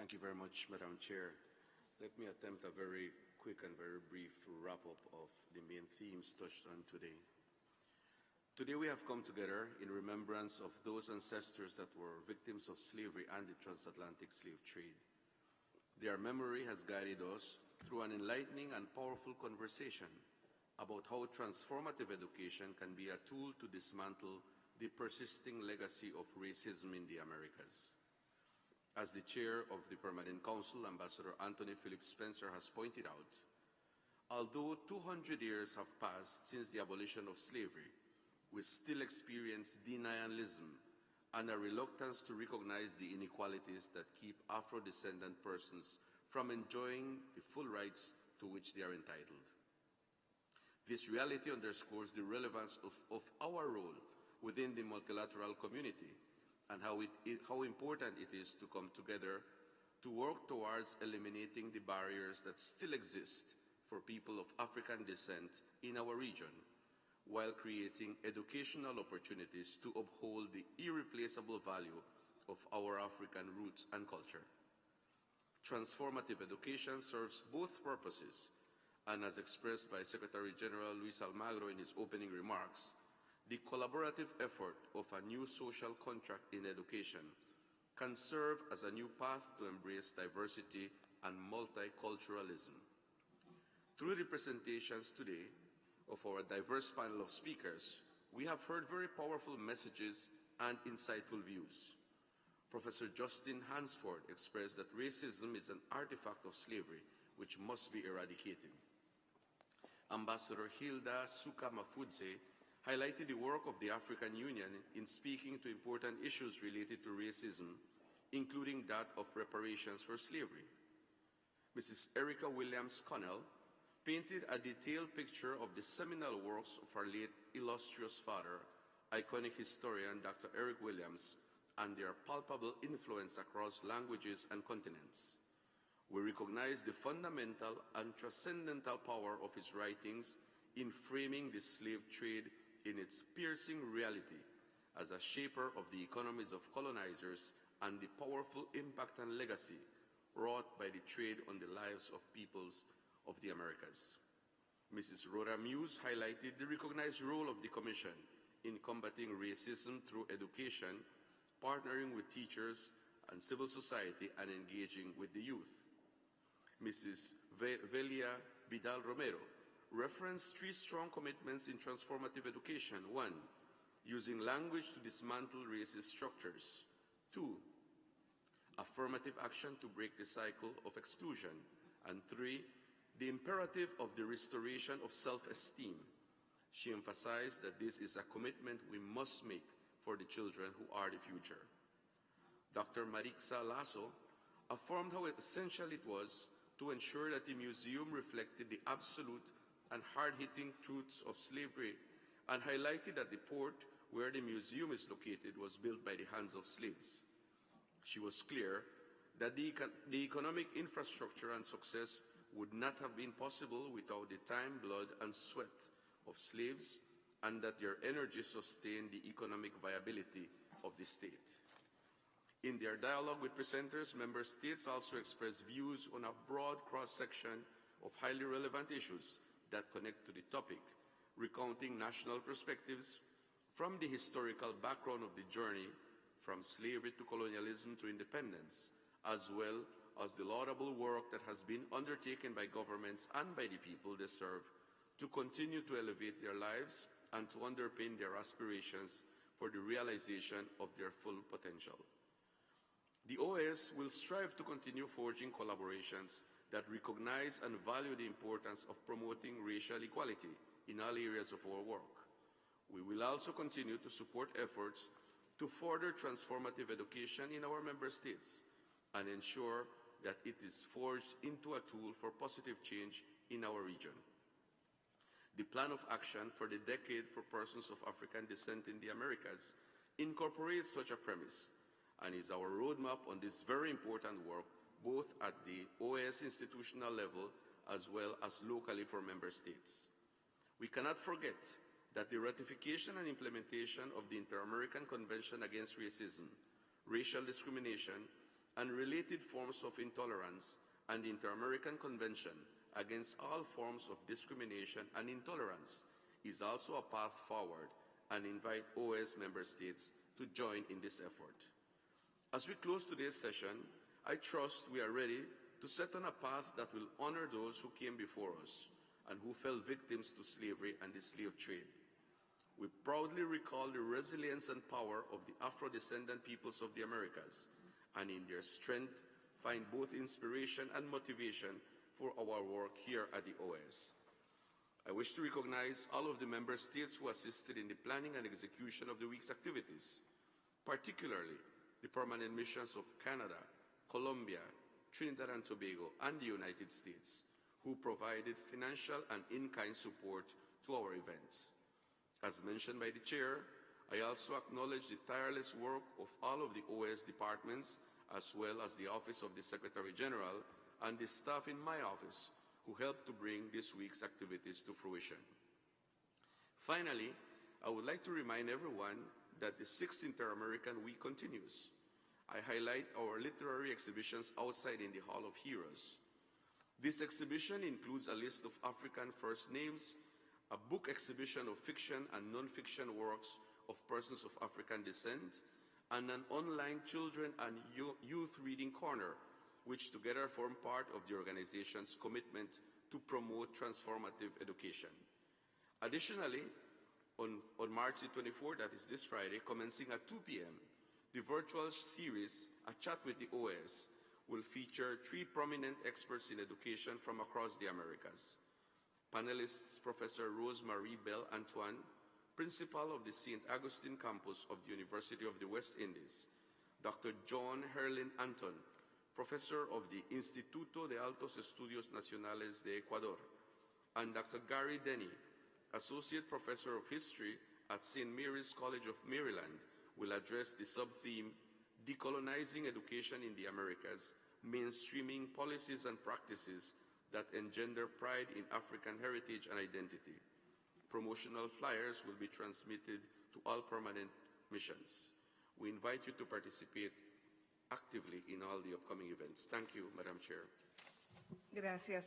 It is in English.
Thank you very much, Madam Chair. Let me attempt a very quick and very brief wrap-up of the main themes touched on today. Today we have come together in remembrance of those ancestors that were victims of slavery and the transatlantic slave trade. Their memory has guided us through an enlightening and powerful conversation about how transformative education can be a tool to dismantle the persisting legacy of racism in the Americas. As the chair of the Permanent Council, Ambassador Anthony Phillips-Spencer has pointed out, although 200 years have passed since the abolition of slavery, we still experience denialism and a reluctance to recognize the inequalities that keep Afro-descendant persons from enjoying the full rights to which they are entitled. This reality underscores the relevance of our role within the multilateral community and how important it is to come together to work towards eliminating the barriers that still exist for people of African descent in our region, while creating educational opportunities to uphold the irreplaceable value of our African roots and culture. Transformative education serves both purposes, and as expressed by Secretary General Luis Almagro in his opening remarks, the collaborative effort of a new social contract in education can serve as a new path to embrace diversity and multiculturalism. Through the presentations today of our diverse panel of speakers, we have heard very powerful messages and insightful views. Professor Justin Hansford expressed that racism is an artifact of slavery which must be eradicated. Ambassador Hilda Suka Mafudze highlighted the work of the African Union in speaking to important issues related to racism, including that of reparations for slavery. Mrs. Erica Williams-Connell painted a detailed picture of the seminal works of our late illustrious father, iconic historian Dr. Eric Williams, and their palpable influence across languages and continents. We recognize the fundamental and transcendental power of his writings in framing the slave trade in its piercing reality as a shaper of the economies of colonizers and the powerful impact and legacy wrought by the trade on the lives of peoples of the Americas. Mrs. Rhoda Muse highlighted the recognized role of the Commission in combating racism through education, partnering with teachers and civil society, and engaging with the youth. Mrs. Velia Vidal Romero referenced three strong commitments in transformative education. 1, using language to dismantle racist structures. 2, affirmative action to break the cycle of exclusion. And 3, the imperative of the restoration of self-esteem. She emphasized that this is a commitment we must make for the children who are the future. Dr. Marixa Lasso affirmed how essential it was to ensure that the museum reflected the absolute and hard-hitting truths of slavery, and highlighted that the port where the museum is located was built by the hands of slaves. She was clear that the economic infrastructure and success would not have been possible without the time, blood, and sweat of slaves, and that their energy sustained the economic viability of the state. In their dialogue with presenters, member states also expressed views on a broad cross-section of highly relevant issues that connect to the topic, recounting national perspectives from the historical background of the journey from slavery to colonialism to independence, as well as the laudable work that has been undertaken by governments and by the people they serve to continue to elevate their lives and to underpin their aspirations for the realization of their full potential. The OAS will strive to continue forging collaborations that recognize and value the importance of promoting racial equality in all areas of our work. We will also continue to support efforts to further transformative education in our member states and ensure that it is forged into a tool for positive change in our region. The Plan of Action for the Decade for Persons of African Descent in the Americas incorporates such a premise and is our roadmap on this very important work, both at the OAS institutional level as well as locally for member states. We cannot forget that the ratification and implementation of the Inter-American Convention Against Racism, Racial Discrimination, and related forms of intolerance, and the Inter-American Convention against all forms of discrimination and intolerance is also a path forward, and invite OAS member states to join in this effort. As we close today's session, I trust we are ready to set on a path that will honor those who came before us and who fell victims to slavery and the slave trade. We proudly recall the resilience and power of the Afro-descendant peoples of the Americas, and in their strength find both inspiration and motivation for our work here at the OAS. I wish to recognize all of the member states who assisted in the planning and execution of the week's activities, particularly the permanent missions of Canada, Colombia, Trinidad and Tobago, and the United States, who provided financial and in-kind support to our events. As mentioned by the Chair, I also acknowledge the tireless work of all of the OAS departments, as well as the Office of the Secretary General and the staff in my office who helped to bring this week's activities to fruition. Finally, I would like to remind everyone that the 6th Inter-American Week continues. I highlight our literary exhibitions outside in the Hall of Heroes. This exhibition includes a list of African first names, a book exhibition of fiction and non-fiction works of persons of African descent, and an online children and youth reading corner, which together form part of the organization's commitment to promote transformative education. Additionally, on March the 24th, that is this Friday, commencing at 2 p.m., the virtual series, A Chat with the OAS, will feature 3 prominent experts in education from across the Americas. Panelists Professor Rose-Marie Bell-Antoine, Principal of the St. Augustine campus of the University of the West Indies, Dr. John Herlin Anton, Professor of the Instituto de Altos Estudios Nacionales de Ecuador, and Dr. Gary Denny, Associate Professor of History at St. Mary's College of Maryland, will address the sub-theme, Decolonizing Education in the Americas, Mainstreaming Policies and Practices that Engender Pride in African Heritage and Identity. Promotional flyers will be transmitted to all permanent missions. We invite you to participate actively in all the upcoming events. Thank you, Madam Chair. Gracias.